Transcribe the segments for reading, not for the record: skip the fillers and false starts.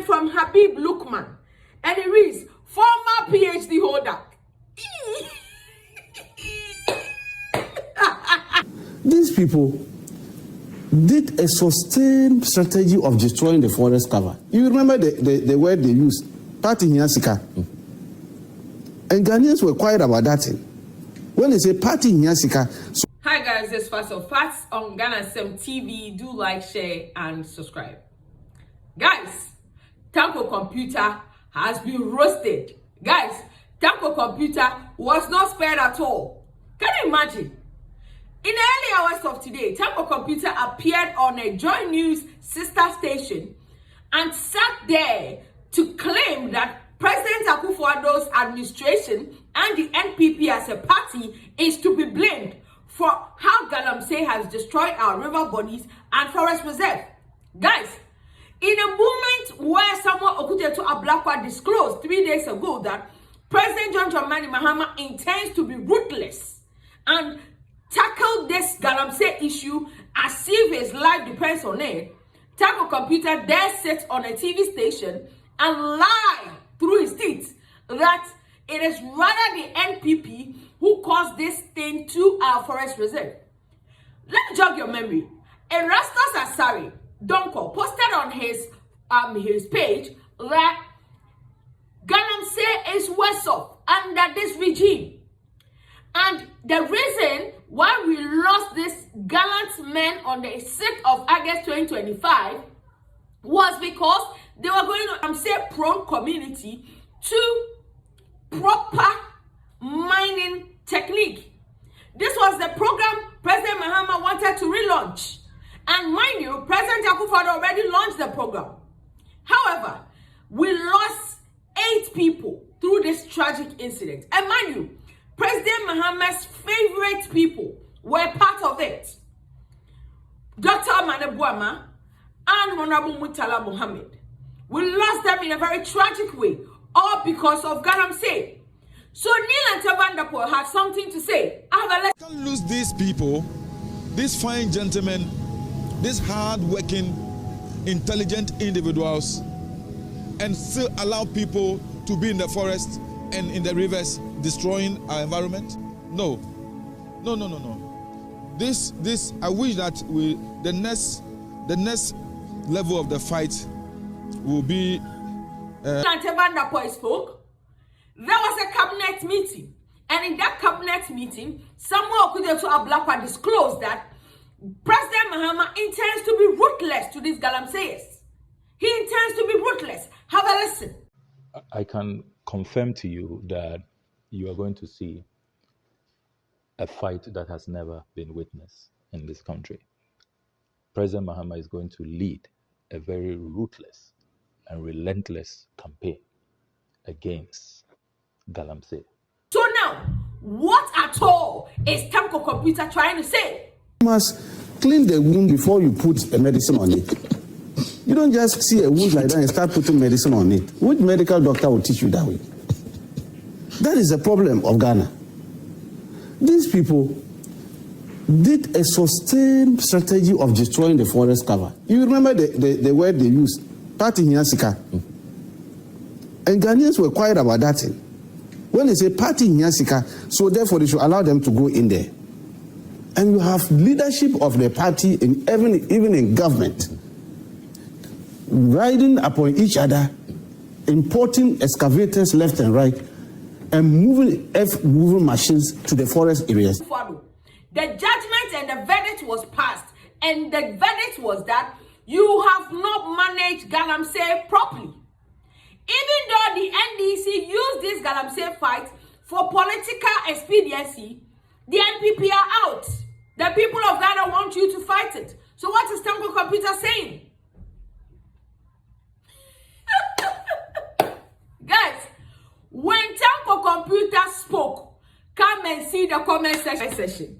from Habib Lukman, and it reads, former PhD holder. These people did a sustained strategy of destroying the forest cover. You remember the word they used, party Nyasika. And Ghanaians were quiet about that thing. When they say party Nyasika. Hi guys, this is Fast of Facts on Galamsey TV. Do like, share, and subscribe. Guys, Tanko computer has been roasted. Guys, Tanko computer was not spared at all. Can you imagine? In the early hours of today, Tanko computer appeared on a Joy News sister station and sat there to claim that President Akufo-Addo's administration and the NPP as a party is to be blamed for how Galamsey has destroyed our river bodies and forest reserve. Guys, in a moment where someone Okujeto Ablakwa disclosed 3 days ago that President John Dramani Mahama intends to be ruthless and tackle this Galamsey issue as if his life depends on it, Tanko computer there sits on a TV station and lie through his teeth that it is rather the NPP who caused this thing to our forest reserve. Let me jog your memory. Erastus Asari, Tanko, posted on his page that Galamsey is worse off under this regime. And the reason why we lost this gallant men on the 6th of August 2025 was because they were going to say prone community to proper mining technique. This was the program President Mahama wanted to relaunch. And mind you, President Akufo-Addo already launched the program. However, we lost 8 people through this tragic incident. And mind you, President Mahama's favorite people were part of it. Dr. Manebuama and Honorable Murtala Mohammed. We lost them in a very tragic way, all because of Galamsey. So Neil and Tavandapo had something to say. I can't lose these people, these fine gentlemen, these hard-working, intelligent individuals, and still allow people to be in the forest and in the rivers destroying our environment? No. This I wish that the next level of the fight will be spoke. There was a cabinet meeting, and in that cabinet meeting, Samuel Okujeto Ablakwa disclosed that President Mahama intends to be ruthless to these Galamseyers. He intends to be ruthless. Have a listen. I can confirm to you that you are going to see a fight that has never been witnessed in this country. President Mahama is going to lead a very ruthless and relentless campaign against Galamsey. So now, what at all is Tanko computer trying to say? You must clean the wound before you put a medicine on it. You don't just see a wound like that and start putting medicine on it. Which medical doctor will teach you that way? That is the problem of Ghana. These people did a sustained strategy of destroying the forest cover. You remember the word they used, party Nyasika. And Ghanaians were quiet about that thing. When they say party Nyasika, so therefore they should allow them to go in there. And you have leadership of the party, even in government, riding upon each other, importing excavators left and right, and moving machines to the forest areas. The judgment and the verdict was passed, and the verdict was that you have not managed Galamsey properly. Even though the NDC used this Galamsey fight for political expediency, the NPP are out. The people of Ghana want you to fight it. So what is Tanko computer saying? Guys, when Tanko computer spoke, come and see the comment section.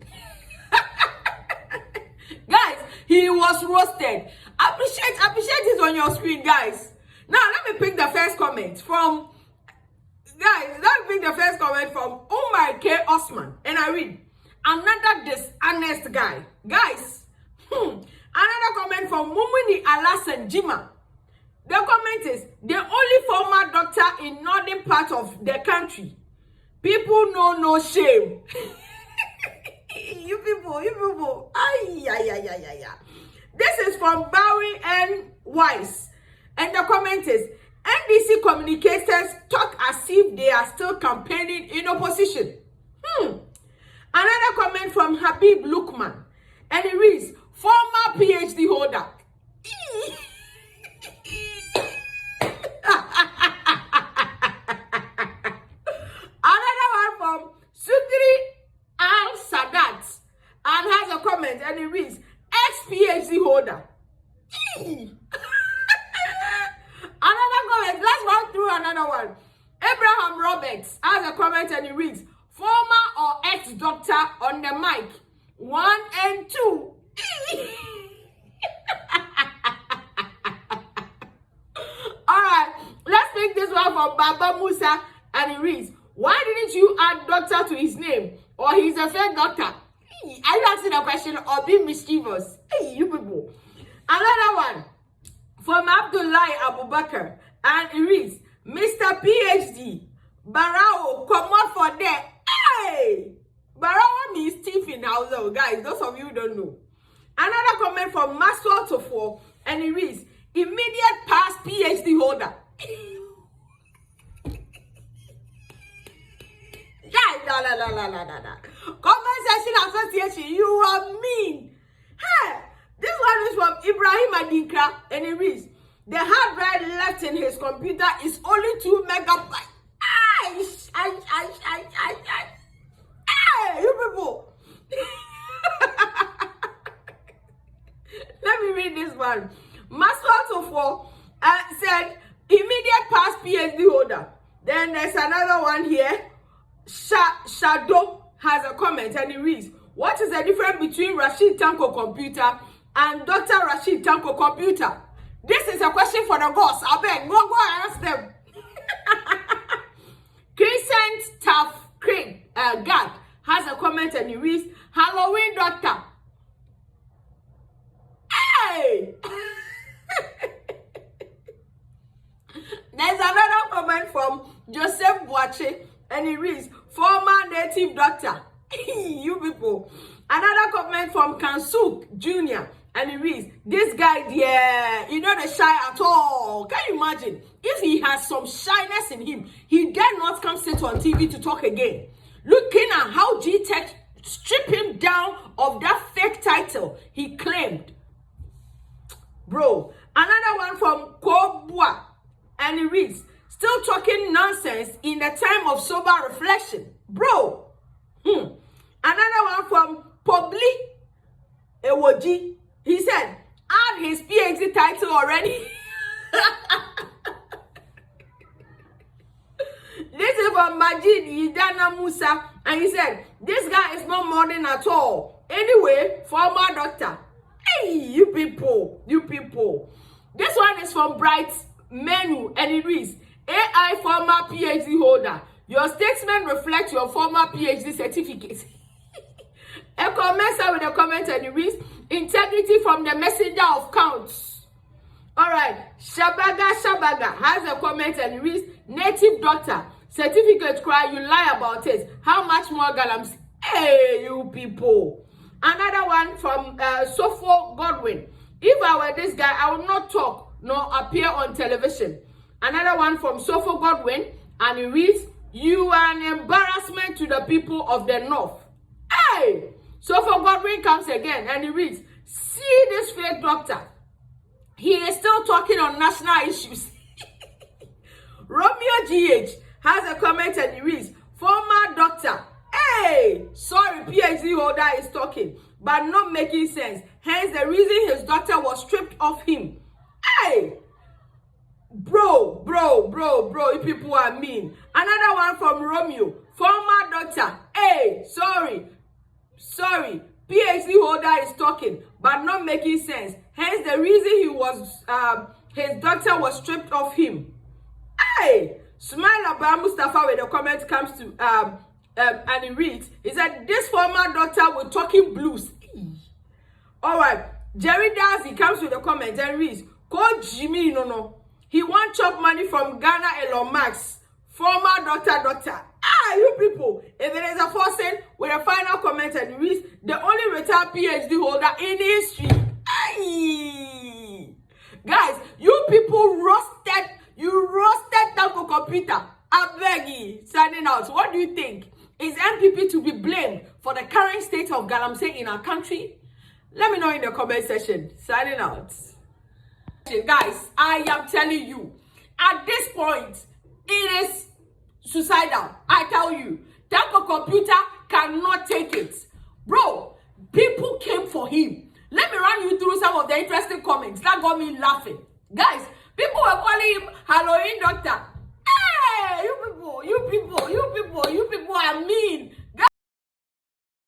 Guys, he was roasted. Appreciate it on your screen, guys. Now let me pick the first comment from Umar K. Osman, and I read, another dishonest guy. Guys, another comment from Mumini Alasan Jima. The comment is, the only former doctor in northern part of the country. People know no shame. You people. Ay. This is from Bowie and Weiss. And the comment is, NDC communicators talk as if they are still campaigning in opposition. Another comment from Habib Lukman. And it reads, former PhD holder. Another one from Sudri Al Sadat and has a comment and it reads ex-PhD holder. Another comment, let's run through another one. Abraham Roberts has a comment and it reads former or ex-doctor on the mic 1 and 2. Alright, let's take this one from Baba Musa and it reads, why didn't you add doctor to his name? Or he's a fake doctor? Are you asking a question or being mischievous? Hey, you people. Another one from Abdullahi Abubakar and it reads, Mr. PhD, Barao, come out for that. Hey! Barao means thief in Hausa, guys. Those of you who don't know. Another comment from Maxwell Tofo and it reads, immediate past PhD holder. Comment section association, you are mean. Hey, this one is from Ibrahim Adinka and it reads, the hard drive left in his computer is only 2 megabytes. Hey, you people. Let me read this one. Maxwell said, immediate past PhD holder. Then there's another one here. Shadow has a comment and it reads, what is the difference between Rashid Tanko computer and Dr. Rashid Tanko computer? This is a question for the boss. I beg, go ask them. Crescent Tough Craig Gad has a comment and it reads, Halloween doctor. Hey! There's another comment from Joseph Boache and it reads, former native doctor. You people. Another comment from Kansuk Jr. and it reads, this guy, yeah, you know the shy at all. Can you imagine? If he has some shyness in him, he dare not come sit on TV to talk again. Looking at how G-Tech stripped him down of that fake title he claimed. Bro, another one from Kobwa and it reads, still talking nonsense in the time of sober reflection. Bro. Another one from Pobli Ewoji. He said, add his PhD title already. This is from Majid Idana Musa. And he said, this guy is not modern at all. Anyway, former doctor. Hey, you people. This one is from Bright Menu and it reads, AI former PhD holder. Your statement reflects your former PhD certificate. A commencer with a comment and it reads, integrity from the messenger of counts. Alright, Shabaga has a comment and it reads, native doctor, certificate cry, you lie about it. How much more Galamsey? Hey, you people. Another one from Sopho Godwin. If I were this guy, I would not talk nor appear on television. Another one from Sopho Godwin and it reads, you are an embarrassment to the people of the North. Hey! Sopho Godwin comes again and he reads, see this fake doctor. He is still talking on national issues. Romeo GH has a comment and he reads, former doctor. Hey! Sorry, PhD holder is talking, but not making sense. Hence the reason his doctor was stripped of him. Hey! Bro, you people are mean. Another one from Romeo, former doctor. Hey, sorry, PhD holder is talking, but not making sense. Hence the reason he was, his doctor was stripped of him. Hey, Smile Abba Mustafa with the comment comes to, and he reads, he said, this former doctor was talking blues. All right, Jerry Dazi comes with a comment and reads, Coach Jimmy no. He want chop money from Ghana Elon Musk, former doctor. You people, if there is a person with a final comment and reads the only retired PhD holder in history. Aye. Guys, you people roasted Tanko computer. I beg you, signing out. What do you think? Is NPP to be blamed for the current state of Galamsey in our country? Let me know in the comment section. Signing out. Guys, I am telling you, at this point, it is suicidal. I tell you, Tanko computer cannot take it. Bro, people came for him. Let me run you through some of the interesting comments that got me laughing. Guys, people were calling him Halloween doctor. Hey, you people are mean.